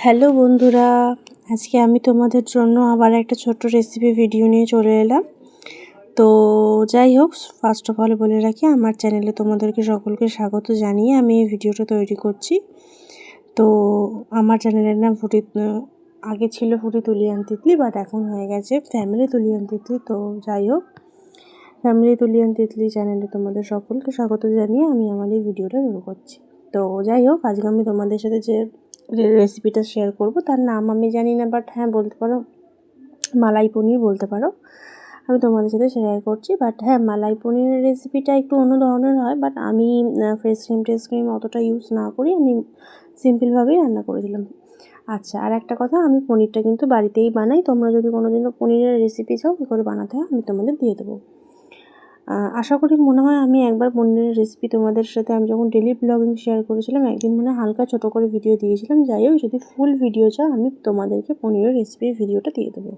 Hello বন্ধুরা, আজকে আমি তোমাদের জন্য আবার একটা ছোট্ট রেসিপি ভিডিও নিয়ে চলে এলাম। তো যাই হোক, ফার্স্ট অফ অল বলে রাখি, আমার চ্যানেলে তোমাদেরকে সকলকে স্বাগত জানিয়ে আমি এই ভিডিওটা তৈরি করছি। তো আমার চ্যানেলের নাম আগে ছিল ফুটি তুলিয়ান তিতলি, বাট এখন হয়ে গেছে ফ্যামিলি তুলিয়ান তিতলি। তো যাই হোক, ফ্যামিলি তুলিয়ান তিতলি চ্যানেলে তোমাদের সকলকে স্বাগত জানিয়ে আমি আমার এই ভিডিওটা শুরু করছি। তো যাই হোক, আজকে আমি তোমাদের সাথে যে রেসিপিটা শেয়ার করব তার নাম আমি জানি না, বাট হ্যাঁ বলতে পারো মালাই পনির বলতে পারো। আমি তোমাদের সাথে শেয়ার করছি, বাট হ্যাঁ মালাই পনিরের রেসিপিটা একটু অন্য ধরনের হয়, বাট আমি ফ্রেশ ক্রিম অতটা ইউজ না করি, আমি সিম্পলভাবেই রান্না করেছিলাম। আচ্ছা, আর একটা কথা, আমি পনিরটা কিন্তু বাড়িতেই বানাই। তোমরা যদি কোনোদিনও পনিরের রেসিপি চাও কী করে বানাতে হয় আমি তোমাদের দিয়ে দেবো। আশা করি, মনে হয় আমি একবার পনিরের রেসিপি তোমাদের সাথে আমি যখন ডেলি ব্লগিং শেয়ার করেছিলাম, একদিন মনে হালকা ছোটো করে ভিডিও দিয়েছিলাম। যাই হোক, যদি ফুল ভিডিও চাও আমি তোমাদেরকে পনিরের রেসিপির ভিডিওটা দিয়ে দেবো।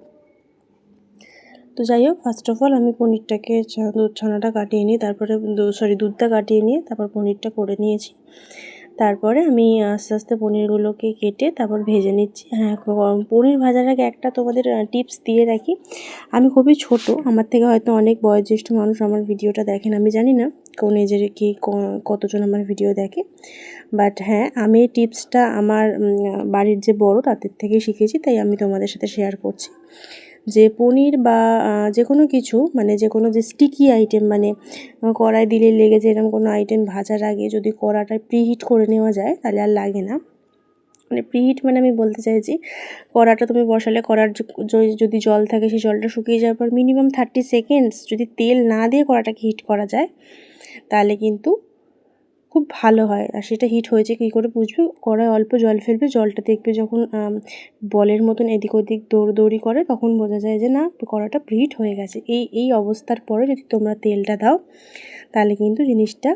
তো যাই হোক, ফার্স্ট অফ অল আমি পনিরটাকে ছানাটা কাটিয়ে নিয়ে তারপরে দুধটা কাটিয়ে নিয়ে তারপর পনিরটা করে নিয়েছি। তারপরে আমি আস্তে আস্তে পনিরগুলোকে কেটে তারপর ভেজে নিচ্ছি। হ্যাঁ, পনির ভাজার আগে একটা তোমাদের টিপস দিয়ে রাখি। আমি খুবই ছোট, আমার থেকে হয়তো অনেক বয়োজ্যেষ্ঠ মানুষ আমার ভিডিওটা দেখেন, আমি জানি না কোন এজের কি কতজন আমার ভিডিও দেখে, বাট হ্যাঁ আমি এই টিপসটা আমার বাড়ির যে বড় তাদের থেকে শিখেছি, তাই আমি তোমাদের সাথে শেয়ার করছি। যে পনির বা যে কোনো কিছু, মানে যে কোনো যে স্টিকি আইটেম, মানে কড়াই দিলে লেগে যায় এরকম কোনো আইটেম ভাজার আগে যদি কড়াটা প্রিহিট করে নেওয়া যায় তাহলে আর লাগে না। মানে প্রিহিট মানে আমি বলতে চাইছি, কড়াটা তুমি বসালে কড়ার যদি জল থাকে সেই জলটা শুকিয়ে যাওয়ার পর মিনিমাম 30 সেকেন্ডস যদি তেল না দিয়ে কড়াটাকে হিট করা যায় তাহলে কিন্তু খুব ভালো হয়। আর সেটা হিট হয়েছে কী করে বুঝবে? কড়ায় অল্প জল ফেলবে, জলটা দেখবে যখন বলের মতন এদিক ওদিক দৌড়ি করে তখন বোঝা যায় যে না, কড়াটা প্রিহিট হয়ে গেছে। এই অবস্থার পরে যদি তোমরা তেলটা দাও তাহলে কিন্তু জিনিসটা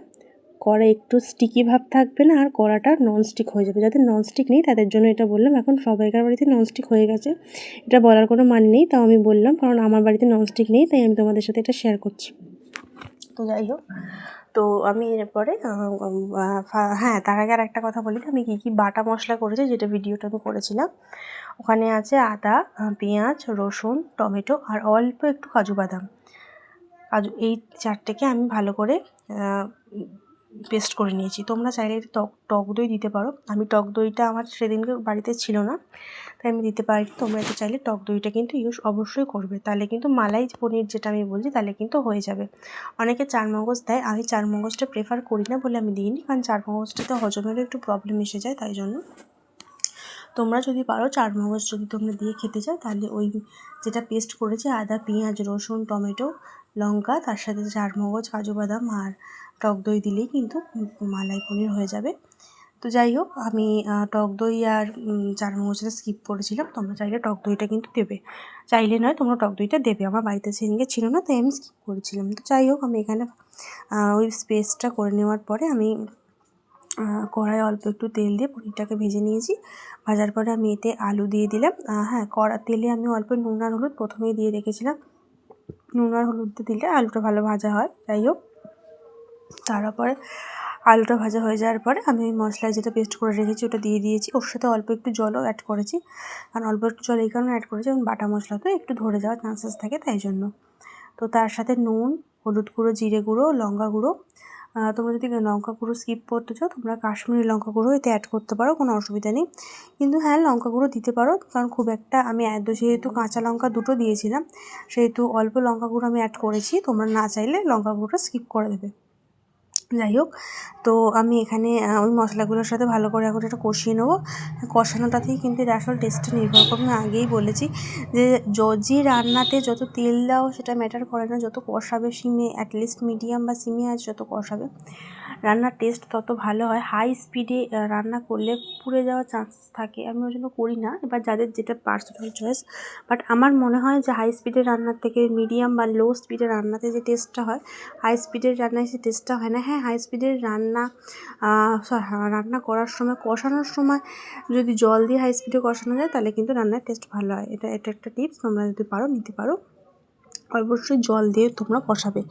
কড়া একটু স্টিকি ভাব থাকবে না, আর কড়াটা ননস্টিক হয়ে যাবে। যাদের ননস্টিক নেই তাদের জন্য এটা বললাম। এখন সবাইকার বাড়িতে ননস্টিক হয়ে গেছে, এটা বলার কোনো মানে নেই, তাও আমি বললাম, কারণ আমার বাড়িতে ননস্টিক নেই তাই আমি তোমাদের সাথে এটা শেয়ার করছি। তো যাই হোক, তো আমি এরপরে হ্যাঁ তার আগে আর একটা কথা বলি, আমি কী বাটা মশলা করেছি যেটা ভিডিওটা আমি করেছিলাম। ওখানে আছে আদা, পেঁয়াজ, রসুন, টমেটো আর অল্প একটু কাজু বাদাম। এই চারটেকে আমি ভালো করে পেস্ট করে নিয়েছি। তোমরা চাইলে টক দই দিতে পারো। আমি টক দইটা আমার সেদিনকে বাড়িতে ছিল না তাই আমি দিতে পারি। তোমরা এটা চাইলে টক দইটা কিন্তু ইউজ অবশ্যই করবে, তাহলে কিন্তু মালাই পনির যেটা আমি বলছি তাহলে কিন্তু হয়ে যাবে। অনেকে চারমগজ দেয়, আমি চারমগজটা প্রেফার করি না বলে আমি দিইনি, কারণ চারমগজটাতে হজমেরও একটু প্রবলেম এসে যায়, তাই জন্য। তোমরা যদি পারো চারমগজ যদি তোমরা দিয়ে খেতে চাও তাহলে ওই যেটা পেস্ট করেছে আদা, পেঁয়াজ, রসুন, টমেটো, লঙ্কা, তার সাথে চারমগজ, কাজু বাদাম আর টক দই দিলেই কিন্তু মালাই পনির হয়ে যাবে। তো যাই হোক, আমি টক দই আর চারমগজটা স্কিপ করেছিলাম। তোমরা চাইলে টক দইটা কিন্তু দেবে, চাইলে নয়, তোমরা টক দইটা দেবে। আমার বাড়িতে সেদিনকে ছিল না তাই আমি স্কিপ করেছিলাম। তো যাই হোক, আমি এখানে ওই পেস্টটা করে নেওয়ার পরে আমি কড়াই অল্প একটু তেল দিয়ে পনিরটাকে ভেজে নিয়েছি। ভাজার পরে আমি এতে আলু দিয়ে দিলাম। হ্যাঁ, তেলে আমি অল্প নুন আর হলুদ প্রথমেই দিয়ে রেখেছিলাম। নুন আর হলুদ দিলে আলুটা ভালো ভাজা হয়। যাই হোক, তারপরে আলুটা ভাজা হয়ে যাওয়ার পরে আমি ওই মশলায় যেটা পেস্ট করে রেখেছি ওটা দিয়ে দিয়েছি। ওর সাথে অল্প একটু জলও অ্যাড করেছি, কারণ অল্প একটু জল এই কারণে অ্যাড করেছি কারণ বাটা মশলা তো একটু ধরে যাওয়ার চান্সেস থাকে, তাই জন্য। তো তার সাথে নুন, হলুদ গুঁড়ো, জিরে গুঁড়ো, লঙ্কা গুঁড়ো, তোমরা যদি লঙ্কা গুঁড়ো স্কিপ করতে চাও তোমরা কাশ্মীরি লঙ্কা গুঁড়ো এতে অ্যাড করতে পারো, কোনো অসুবিধা নেই। কিন্তু হ্যাঁ, লঙ্কা গুঁড়ো দিতে পারো, কারণ খুব একটা আমি যেহেতু কাঁচা লঙ্কা দুটো দিয়েছিলাম সেহেতু অল্প লঙ্কা গুঁড়ো আমি অ্যাড করেছি। তোমরা না চাইলে লঙ্কা গুঁড়োটা স্কিপ করে দেবে। যাই হোক, তো আমি এখানে ওই মশলাগুলোর সাথে ভালো করে এখন এটা কষিয়ে নেবো। কষানোটাতেই কিন্তু এর আসল টেস্টটা নির্ভর করবে। আমি আগেই বলেছি যে যে রান্নাতে যত তেল দাও সেটা ম্যাটার করে না, যত কষাবে সিমে, অ্যাটলিস্ট মিডিয়াম বা সিমে আঁচ যত কষাবে রান্নার টেস্ট তত ভালো হয়। হাই স্পিডে রান্না করলে পুড়ে যাওয়ার চান্সেস থাকে, আমি ওই জন্য করি না। এবার যাদের যেটা পার্সোনাল চয়েস, বাট আমার মনে হয় যে হাই স্পিডের রান্নার থেকে মিডিয়াম বা লো স্পিডের রান্নাতে যে টেস্টটা হয় হাই স্পিডের রান্নায় সে টেস্টটা হয় না। হ্যাঁ, হাই স্পিডের রান্না করার সময়, কষানোর সময় যদি জল দিয়ে হাই স্পিডে কষানো যায় তাহলে কিন্তু রান্নার টেস্ট ভালো হয়। এটা একটা টিপস, তোমরা যদি পারো নিতে পারো। অবশ্যই জল দিয়ে তোমরা কষাবে।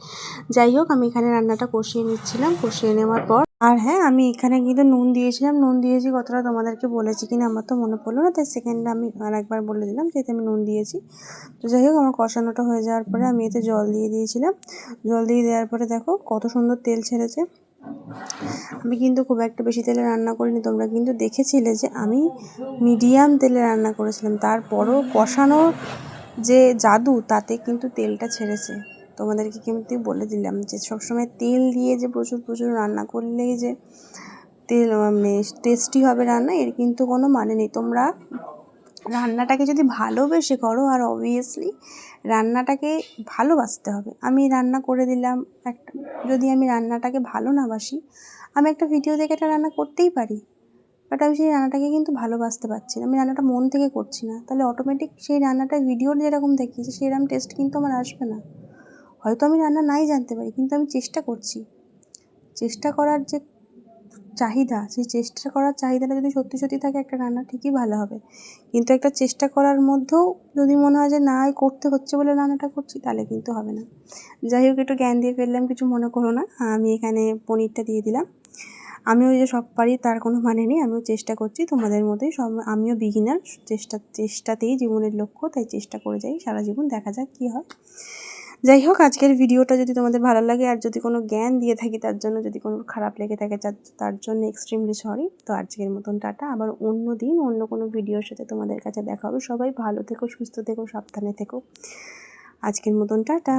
যাই হোক, আমি এখানে রান্নাটা কষিয়ে নিচ্ছিলাম। কষিয়ে নেওয়ার পর আর হ্যাঁ, আমি এখানে কিন্তু নুন দিয়েছিলাম, নুন দিয়েছি কতটা তোমাদেরকে বলেছি কিনা আমার তো মনে পড়লো না, তাই সেকেন্ডে আমি আরেকবার বলে দিলাম যে এতে আমি নুন দিয়েছি। তো যাই হোক, আমার কষানোটা হয়ে যাওয়ার পরে আমি এতে জল দিয়ে দিয়েছিলাম। জল দিয়ে দেওয়ার পরে দেখো কত সুন্দর তেল ছেড়েছে। আমি কিন্তু খুব একটা বেশি তেলে রান্না করিনি, তোমরা কিন্তু দেখেছিলে যে আমি মিডিয়াম তেলে রান্না করেছিলাম, তারপরও কষানোর যে জাদু তাতে কিন্তু তেলটা ছেড়েছে। তোমাদেরকে কিন্তু বলে দিলাম যে সবসময় তেল দিয়ে যে প্রচুর প্রচুর রান্না করলেই যে তেল মানে টেস্টি হবে রান্না, এর কিন্তু কোনো মানে নেই। তোমরা রান্নাটাকে যদি ভালোবেসে করো, আর অবভিয়াসলি রান্নাটাকে ভালোবাসতে হবে। আমি রান্না করে দিলাম একটা, যদি আমি রান্নাটাকে ভালো না বাসি, আমি একটা ভিডিও দেখে একটা রান্না করতেই পারি, বাট আমি সেই রান্নাটাকে কিন্তু ভালোবাসতে পারছি না, আমি রান্নাটা মন থেকে করছি না, তাহলে অটোমেটিক সেই রান্নাটা ভিডিওর যেরকম দেখিয়েছে সেরকম টেস্ট কিন্তু আমার আসবে না। হয়তো আমি রান্না নাই জানতে পারি, কিন্তু আমি চেষ্টা করছি। চেষ্টা করার যে চাহিদা, সেই চেষ্টা করার চাহিদাটা যদি সত্যি সত্যি থাকে, একটা রান্না ঠিকই ভালো হবে। কিন্তু একটা চেষ্টা করার মধ্যেও যদি মনে হয় যে না করতে হচ্ছে বলে রান্নাটা করছি, তাহলে কিন্তু হবে না। যাই হোক, একটু জ্ঞান দিয়ে ফেললাম, কিছু মনে করো না। আমি এখানে পনিরটা দিয়ে দিলাম। আমিও যে সব পারি তার কোনো মানে নেই, আমিও চেষ্টা করছি তোমাদের মতোই, সব আমিও বিগিনার, চেষ্টাতেই জীবনের লক্ষ্য, তাই চেষ্টা করে যাই সারা জীবন, দেখা যাক কী হয়। যাই হোক, আজকের ভিডিওটা যদি তোমাদের ভালো লাগে আর যদি কোনো জ্ঞান দিয়ে থাকি তার জন্য, যদি কোনো খারাপ লেগে থাকে তার জন্য এক্সট্রিমলি সরি। তো আজকের মতন টাটা, আবার অন্য দিন অন্য কোনো ভিডিওর সাথে তোমাদের কাছে দেখা হবে। সবাই ভালো থেকো, সুস্থ থেকো, সাবধানে থেকো। আজকের মতন টাটা।